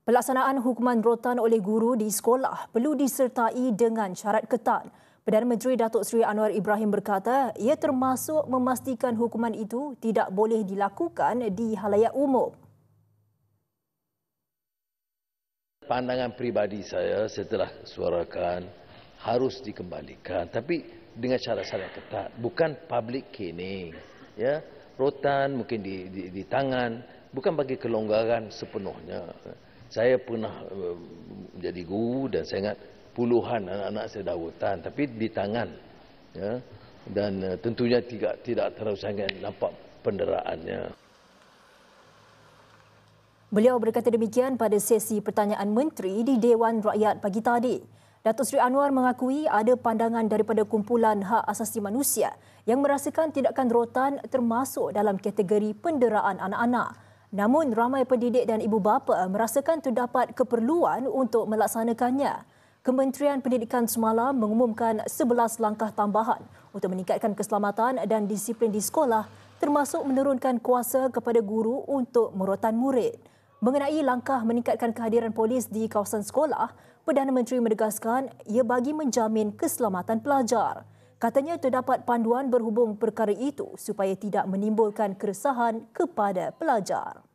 Pelaksanaan hukuman rotan oleh guru di sekolah perlu disertai dengan syarat ketat. Perdana Menteri Datuk Seri Anwar Ibrahim berkata ia termasuk memastikan hukuman itu tidak boleh dilakukan di halayak umum. Pandangan peribadi saya telah suarakan harus dikembalikan, tapi dengan syarat-syarat ketat, bukan public caning. Ya, rotan mungkin di tangan, bukan bagi kelonggaran sepenuhnya. Saya pernah menjadi guru dan saya ingat puluhan anak-anak saya dah rotan, tapi di tangan. Ya, dan tentunya tidak terlalu sangat nampak penderaannya. Beliau berkata demikian pada sesi pertanyaan menteri di Dewan Rakyat pagi tadi. Datuk Seri Anwar mengakui ada pandangan daripada kumpulan hak asasi manusia yang merasakan tindakan rotan termasuk dalam kategori penderaan anak-anak. Namun ramai pendidik dan ibu bapa merasakan terdapat keperluan untuk melaksanakannya. Kementerian Pendidikan semalam mengumumkan 11 langkah tambahan untuk meningkatkan keselamatan dan disiplin di sekolah, termasuk menurunkan kuasa kepada guru untuk merotan murid. Mengenai langkah meningkatkan kehadiran polis di kawasan sekolah, Perdana Menteri menegaskan ia bagi menjamin keselamatan pelajar. Katanya terdapat panduan berhubung perkara itu supaya tidak menimbulkan keresahan kepada pelajar.